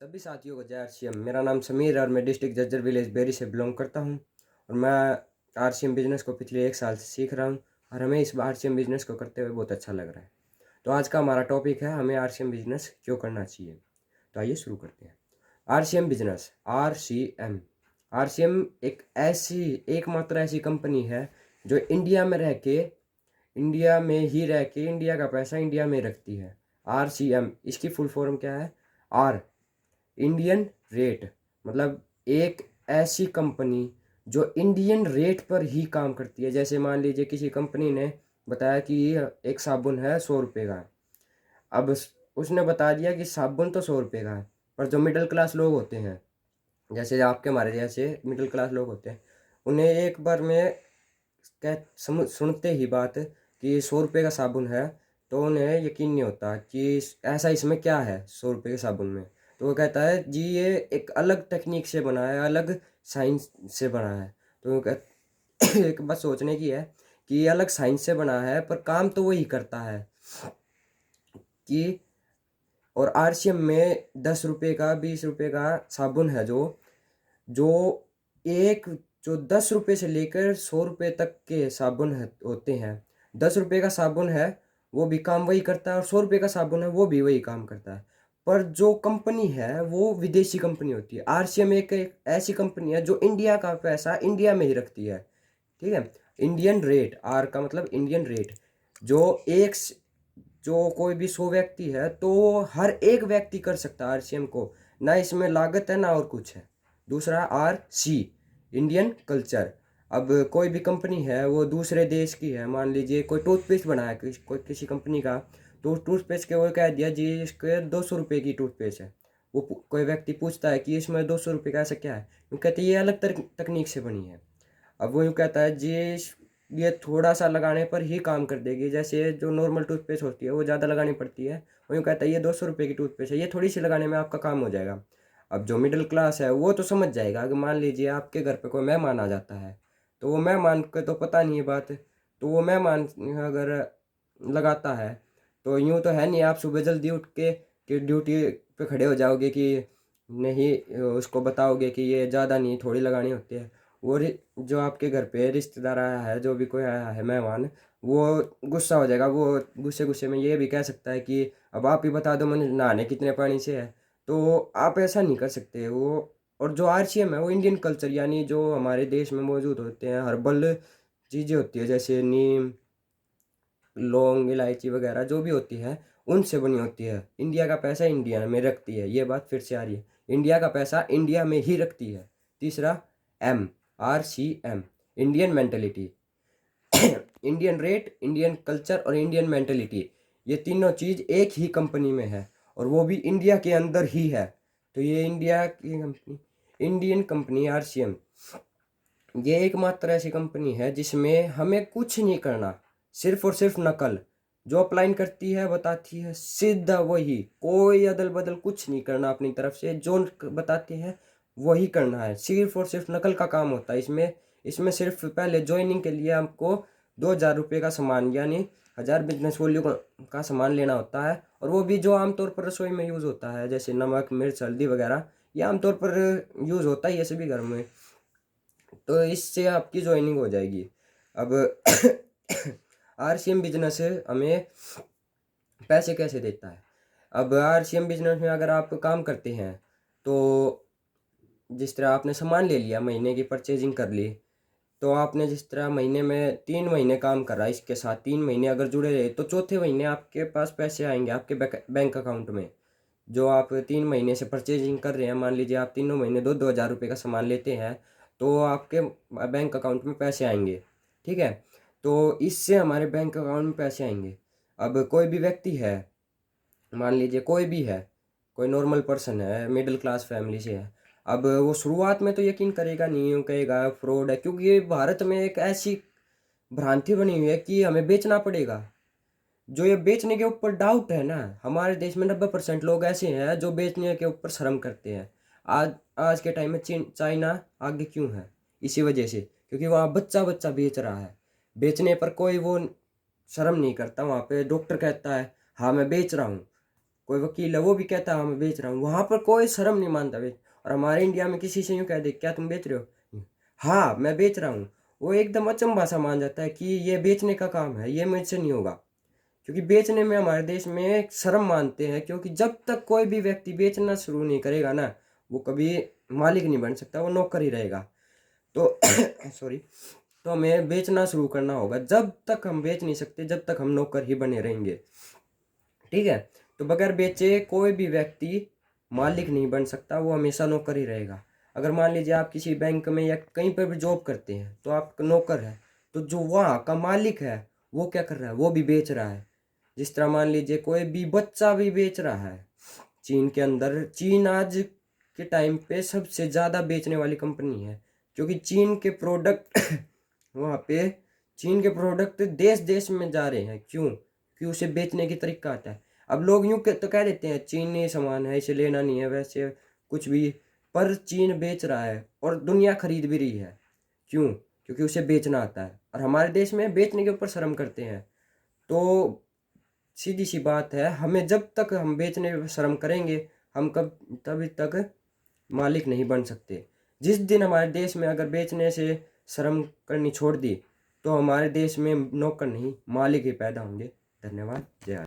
सभी साथियों को जय आरसीएम। मेरा नाम समीर और मैं डिस्ट्रिक्ट जज्जर विलेज बेरी से बिलोंग करता हूँ और मैं आरसीएम बिजनेस को पिछले 1 साल से सीख रहा हूँ और हमें इस आरसीएम बिजनेस को करते हुए बहुत अच्छा लग रहा है। तो आज का हमारा टॉपिक है हमें आरसीएम बिजनेस क्यों करना चाहिए। तो आइए शुरू करते हैं। आरसीएम बिजनेस आरसीएम एकमात्र ऐसी कंपनी है जो इंडिया में ही रह के इंडिया का पैसा इंडिया में रखती है। आरसीएम इसकी फुल फॉर्म क्या है? आर इंडियन रेट, मतलब एक ऐसी कंपनी जो इंडियन रेट पर ही काम करती है। जैसे मान लीजिए किसी कंपनी ने बताया कि एक साबुन है 100 रुपये का। अब उसने बता दिया कि साबुन तो 100 रुपये का है, पर जो मिडिल क्लास लोग होते हैं, जैसे आपके हमारे जैसे मिडिल क्लास लोग होते हैं, उन्हें एक बार में सुनते ही बात कि 100 रुपये का साबुन है, तो उन्हें यकीन नहीं होता कि ऐसा इसमें क्या है 100 रुपये के साबुन में। तो वो कहता है जी ये एक अलग टेक्निक से बना है, अलग साइंस से बना है। तो वो एक बात सोचने की है कि ये अलग साइंस से बना है पर काम तो वही करता है कि। और आरसीएम में 10 रुपये का 20 रुपये का साबुन है जो जो एक जो 10 रुपये से लेकर 100 रुपये तक के साबुन होते हैं। 10 रुपये का साबुन है वो भी काम वही करता है और 100 रुपये का साबुन है वो भी वही काम करता है। पर जो कंपनी है वो विदेशी कंपनी होती है। आरसीएम एक ऐसी कंपनी है जो इंडिया का पैसा इंडिया में ही रखती है। ठीक है। इंडियन रेट, आर का मतलब इंडियन रेट। जो एक जो कोई भी 100 व्यक्ति है तो हर एक व्यक्ति कर सकता है आरसीएम को, ना इसमें लागत है ना और कुछ है। दूसरा आर सी इंडियन कल्चर। अब कोई भी कंपनी है वो दूसरे देश की है, मान लीजिए कोई टूथपेस्ट बनाया कोई किसी कंपनी का, तो टूथपेस्ट के वो कह दिया जी इसके 200 रुपये की टूथपेस्ट है। वो कोई व्यक्ति पूछता है कि इसमें 200 रुपये का ऐसा क्या है, वो कहते हैं ये अलग तकनीक से बनी है। अब वो यूँ कहता है जी ये थोड़ा सा लगाने पर ही काम कर देगी, जैसे जो नॉर्मल टूथपेस्ट होती है वो ज़्यादा लगानी पड़ती है। वो यूँ कहता है ये 200 रुपये की टूथपेस्ट है, ये थोड़ी सी लगाने में आपका काम हो जाएगा। अब जो मिडिल क्लास है वो तो समझ जाएगा। अगर मान लीजिए आपके घर पे कोई मेहमान आ जाता है, तो वो मेहमान को तो पता नहीं है बात, तो वो मेहमान अगर लगाता है तो यूँ तो है नहीं आप सुबह जल्दी उठ के कि ड्यूटी पे खड़े हो जाओगे कि नहीं, उसको बताओगे कि ये ज़्यादा नहीं थोड़ी लगानी होती है। वो जो आपके घर पे रिश्तेदार आया है, जो भी कोई आया है मेहमान, वो गुस्सा हो जाएगा। वो गुस्से गुस्से में ये भी कह सकता है कि अब आप ही बता दो मैंने नहाने कितने पानी से है। तो आप ऐसा नहीं कर सकते वो। और जो आरसीएम है वो इंडियन कल्चर यानी जो हमारे देश में मौजूद होते हैं हर्बल चीज़ें होती है, जैसे नीम, लौंग, इलायची वगैरह जो भी होती है उनसे बनी होती है। इंडिया का पैसा इंडिया में रखती है, ये बात फिर से आ रही है, इंडिया का पैसा इंडिया में ही रखती है। तीसरा M, RCM Indian mentality. Indian rate, Indian culture और इंडियन मेंटेलिटी, ये तीनों चीज़ एक ही कंपनी में है और वो भी इंडिया के अंदर ही है। तो ये इंडिया की कंपनी, इंडियन कंपनी आरसीएम, ये एकमात्र ऐसी कंपनी है जिसमें हमें कुछ नहीं करना, सिर्फ और सिर्फ नकल। जो अप्लाइन करती है बताती है सीधा वही, कोई अदल बदल कुछ नहीं करना अपनी तरफ से, जो बताते हैं वही करना है। सिर्फ और सिर्फ नकल का काम होता है इसमें। इसमें सिर्फ पहले ज्वाइनिंग के लिए हमको 2,000 रुपये का सामान यानी 1000 बिजनेस वॉल्यू का सामान लेना होता है। और वो भी जो आमतौर पर रसोई में यूज़ होता है, जैसे नमक, मिर्च, हल्दी वगैरह, ये आमतौर पर यूज़ होता ही है सभी घर में। तो इससे आपकी ज्वाइनिंग हो जाएगी। अब आरसीएम बिजनेस हमें पैसे कैसे देता है? अब आरसीएम बिजनेस में अगर आप काम करते हैं तो जिस तरह आपने सामान ले लिया, महीने की परचेजिंग कर ली, तो आपने जिस तरह महीने में 3 महीने काम करा, इसके साथ 3 महीने अगर जुड़े रहे तो चौथे महीने आपके पास पैसे आएंगे आपके बैंक अकाउंट में। जो आप 3 महीने से परचेजिंग कर रहे हैं, मान लीजिए आप तीनों महीने 2-2 हज़ार रुपये का सामान लेते हैं, तो आपके बैंक अकाउंट में पैसे आएंगे। ठीक है। तो इससे हमारे बैंक अकाउंट में पैसे आएंगे। अब कोई भी व्यक्ति है, मान लीजिए कोई भी है, कोई नॉर्मल पर्सन है, मिडिल क्लास फैमिली से है, अब वो शुरुआत में तो यकीन करेगा नहीं, यूँ कहेगा फ्रॉड है, क्योंकि ये भारत में एक ऐसी भ्रांति बनी हुई है कि हमें बेचना पड़ेगा। जो ये बेचने के ऊपर डाउट है ना, हमारे देश में 90% लोग ऐसे हैं जो बेचने के ऊपर शर्म करते हैं। आज आज के टाइम में चाइना आगे क्यों है? इसी वजह से, क्योंकि वहाँ बच्चा बच्चा बेच रहा है। बेचने पर कोई वो शर्म नहीं करता। वहाँ पे डॉक्टर कहता है हाँ मैं बेच रहा हूँ, कोई वकील है वो भी कहता है मैं बेच रहा हूँ, वहाँ पर कोई शर्म नहीं मानता बेच। और हमारे इंडिया में किसी से यूँ कह दे क्या तुम बेच रहे हो, हाँ मैं बेच रहा हूँ, वो एकदम अचंभा सा मान जाता है कि ये बेचने का काम है, ये मुझसे नहीं होगा। क्योंकि बेचने में हमारे देश में शर्म मानते हैं, क्योंकि जब तक कोई भी व्यक्ति बेचना शुरू नहीं करेगा ना, वो कभी मालिक नहीं बन सकता, वो नौकर ही रहेगा। तो सॉरी, तो हमें बेचना शुरू करना होगा। जब तक हम बेच नहीं सकते, जब तक हम नौकर ही बने रहेंगे। ठीक है, तो बगैर बेचे कोई भी व्यक्ति मालिक नहीं बन सकता, वो हमेशा नौकर ही रहेगा। अगर मान लीजिए आप किसी बैंक में या कहीं पर भी जॉब करते हैं तो आप नौकर है, तो जो वहाँ का मालिक है वो क्या कर रहा है, वो भी बेच रहा है। जिस तरह मान लीजिए कोई भी बच्चा भी बेच रहा है। चीन के अंदर, चीन आज के टाइम पे सबसे ज़्यादा बेचने वाली कंपनी है, क्योंकि चीन के प्रोडक्ट वहाँ पे चीन के प्रोडक्ट देश देश में जा रहे हैं। क्यों? कि उसे बेचने की तरीका आता है। अब लोग यूँ तो कह देते हैं चीनी सामान है, इसे लेना नहीं है, वैसे कुछ भी, पर चीन बेच रहा है और दुनिया खरीद भी रही है। क्यों? क्योंकि उसे बेचना आता है। और हमारे देश में बेचने के ऊपर शर्म करते हैं। तो सीधी सी बात है, हमें जब तक हम बेचने में शर्म करेंगे, हम तभी तक मालिक नहीं बन सकते। जिस दिन हमारे देश में अगर बेचने से शर्म करनी छोड़ दी, तो हमारे देश में नौकर नहीं मालिक ही पैदा होंगे। धन्यवाद। जय हिंद।